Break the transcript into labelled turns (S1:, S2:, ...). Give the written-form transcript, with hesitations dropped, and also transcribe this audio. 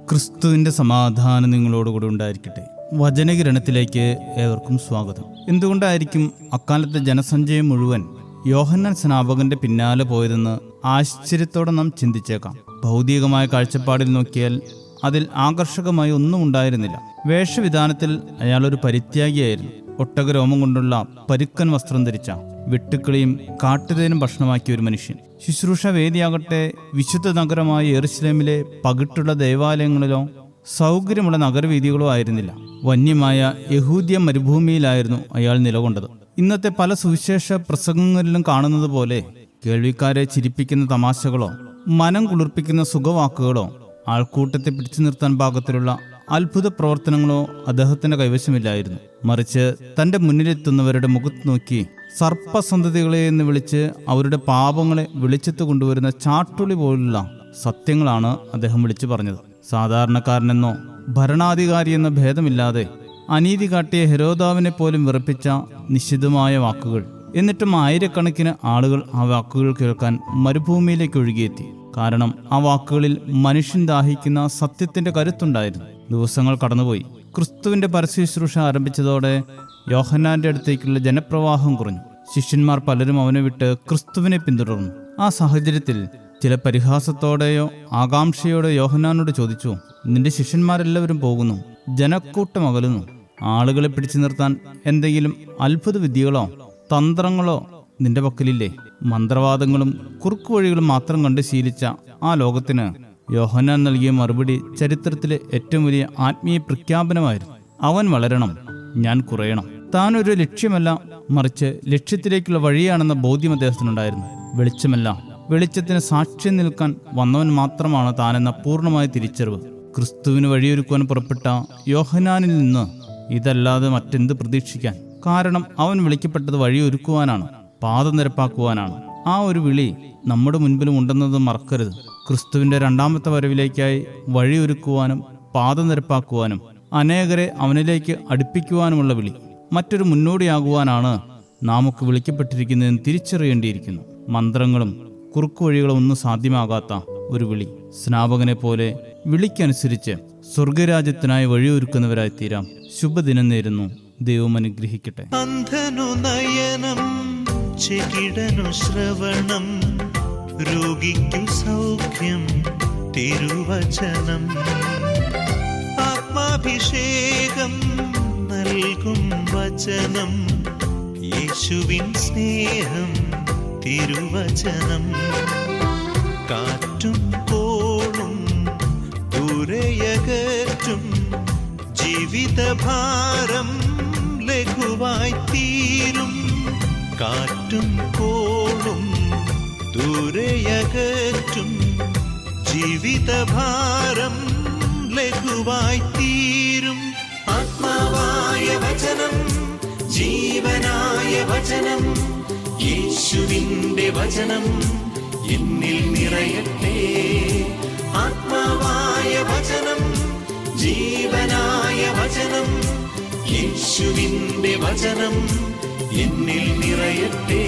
S1: ക്രിസ്തുവിൻ്റെ സമാധാനം നിങ്ങളോടുകൂടി ഉണ്ടായിരിക്കട്ടെ. വചനകിരണത്തിലേക്ക് ഏവർക്കും സ്വാഗതം. എന്തുകൊണ്ടായിരിക്കും അക്കാലത്തെ ജനസഞ്ചയം മുഴുവൻ യോഹന്നാൻ സ്നാപകന്റെ പിന്നാലെ പോയതെന്ന് ആശ്ചര്യത്തോടെ നാം ചിന്തിച്ചേക്കാം. ഭൗതികമായ കാഴ്ചപ്പാടിൽ നോക്കിയാൽ അതിൽ ആകർഷകമായി ഒന്നും ഉണ്ടായിരുന്നില്ല. വേഷവിധാനത്തിൽ അയാളൊരു പരിത്യാഗിയായിരുന്നു. ഒട്ടകരോമം കൊണ്ടുള്ള പരുക്കൻ വസ്ത്രം ധരിച്ച, വെട്ടുക്കിളിയും കാട്ടുതേനും ഭക്ഷണമാക്കിയ ഒരു മനുഷ്യൻ. ശുശ്രൂഷ വേദിയാകട്ടെ വിശുദ്ധ നഗരമായ യെരുശലേമിലെ പകിട്ടുള്ള ദേവാലയങ്ങളിലോ സൗകര്യമുള്ള നഗരവീഥികളോ ആയിരുന്നില്ല. വന്യമായ യഹൂദ്യ മരുഭൂമിയിലായിരുന്നു അയാൾ നിലകൊണ്ടത്. ഇന്നത്തെ പല സുവിശേഷ പ്രസംഗങ്ങളിലും കാണുന്നത് പോലെ കേൾവിക്കാരെ ചിരിപ്പിക്കുന്ന തമാശകളോ മനം കുളിർപ്പിക്കുന്ന സുഖവാക്കുകളോ ആൾക്കൂട്ടത്തെ പിടിച്ചു നിർത്താൻ പാകത്തിലുള്ള അത്ഭുത പ്രവർത്തനങ്ങളോ അദ്ദേഹത്തിന്റെ കൈവശമില്ലായിരുന്നു. മറിച്ച് തന്റെ മുന്നിലെത്തുന്നവരുടെ മുഖത്ത് നോക്കി സർപ്പസന്തതികളെ എന്ന് വിളിച്ച് അവരുടെ പാപങ്ങളെ വെളിച്ചത്ത് കൊണ്ടുവരുന്ന ചാട്ടുളി പോലുള്ള സത്യങ്ങളാണ് അദ്ദേഹം വിളിച്ചു പറഞ്ഞത്. സാധാരണക്കാരനെന്നോ ഭരണാധികാരി എന്ന ഭേദമില്ലാതെ അനീതി കാട്ടിയ ഹെരോദാവിനെ പോലും വിറപ്പിച്ച നിശ്ചിതമായ വാക്കുകൾ. എന്നിട്ടും ആയിരക്കണക്കിന് ആളുകൾ ആ വാക്കുകൾ കേൾക്കാൻ മരുഭൂമിയിലേക്ക് ഒഴുകിയെത്തി. കാരണം ആ വാക്കുകളിൽ മനുഷ്യൻ ദാഹിക്കുന്ന സത്യത്തിന്റെ കരുത്തുണ്ടായിരുന്നു. ദിവസങ്ങൾ കടന്നുപോയി. ക്രിസ്തുവിന്റെ പരസ്യശുശ്രൂഷ ആരംഭിച്ചതോടെ യോഹന്നാന്റെ അടുത്തേക്കുള്ള ജനപ്രവാഹം കുറഞ്ഞു. ശിഷ്യന്മാർ പലരും അവനെ വിട്ട് ക്രിസ്തുവിനെ പിന്തുടർന്നു. ആ സാഹചര്യത്തിൽ ചില പരിഹാസത്തോടെയോ ആകാംക്ഷയോടെ യോഹന്നാനോട് ചോദിച്ചു, നിന്റെ ശിഷ്യന്മാരെല്ലാവരും പോകുന്നു, ജനക്കൂട്ടം അകലുന്നു. ആളുകളെ പിടിച്ചു നിർത്താൻ എന്തെങ്കിലും അത്ഭുത വിദ്യകളോ തന്ത്രങ്ങളോ നിന്റെ പക്കലില്ലേ? മന്ത്രവാദങ്ങളും കുറുക്കുവഴികളും മാത്രം കണ്ട് ശീലിച്ച ആ ലോകത്തിന് യോഹന്നാൻ നൽകിയ മറുപടി ചരിത്രത്തിലെ ഏറ്റവും വലിയ ആത്മീയ പ്രഖ്യാപനമായിരുന്നു. അവൻ വളരണം, ഞാൻ കുറയണം. താനൊരു ലക്ഷ്യമല്ല, മറിച്ച് ലക്ഷ്യത്തിലേക്കുള്ള വഴിയാണെന്ന ബോധ്യം അദ്ദേഹത്തിനുണ്ടായിരുന്നു. വെളിച്ചമല്ല, വെളിച്ചത്തിന് സാക്ഷ്യം നിൽക്കാൻ വന്നവൻ മാത്രമാണ് താനെന്ന പൂർണ്ണമായ തിരിച്ചറിവ്. ക്രിസ്തുവിന് വഴിയൊരുക്കുവാൻ പുറപ്പെട്ട യോഹന്നാനിൽ നിന്ന് ഇതല്ലാതെ മറ്റെന്ത് പ്രതീക്ഷിക്കാൻ? കാരണം അവൻ വിളിക്കപ്പെട്ടത് വഴിയൊരുക്കുവാനാണ്, പാത നിരപ്പാക്കുവാനാണ്. ആ ഒരു വിളി നമ്മുടെ മുൻപിലും ഉണ്ടെന്നത് മറക്കരുത്. ക്രിസ്തുവിന്റെ രണ്ടാമത്തെ വരവിലേക്കായി വഴിയൊരുക്കുവാനും പാത നിരപ്പാക്കുവാനും അനേകരെ അവനിലേക്ക് അടുപ്പിക്കുവാനുമുള്ള വിളി. മറ്റൊരു മുന്നോടിയാകുവാനാണ് നാമൊക്കെ വിളിക്കപ്പെട്ടിരിക്കുന്നതെന്ന് തിരിച്ചറിയേണ്ടിയിരിക്കുന്നു. മന്ത്രങ്ങളും കുറുക്കുവഴികളും ഒന്നും സാധ്യമാകാത്ത ഒരു വിളി. സ്നാപകനെ പോലെ വിളിക്കനുസരിച്ച് സ്വർഗരാജ്യത്തിനായി വഴിയൊരുക്കുന്നവരായി തീരാം. ശുഭദിനം നേരുന്നു. ദൈവം അനുഗ്രഹിക്കട്ടെ.
S2: അന്ധനു നയനം, ചെകിടനു ശ്രവണം, രോഗിക്കു സൗഖ്യം തിരുവചനം. ആത്മാഭിഷേകം നൽകും വചനം, യേശുവിൻ സ്നേഹം തിരുവചനം. കാറ്റും കോളും ദൂരയകറ്റും, ജീവിതഭാരം ലഘുവായി തീരും. കാറ്റും കോളും ദൂരയകറ്റും, ജീവിതഭാരം ലഘുവായി തീരും. ആത്മാവായ വചനം, ജീവനായ വചനം, യേശുവിന്റെ വചനം എന്നിൽ നിറയട്ടെ. ആത്മാവായ വചനം, ജീവനായ വചനം, യേശുവിന്റെ വചനം എന്നിൽ നിറയട്ടെ.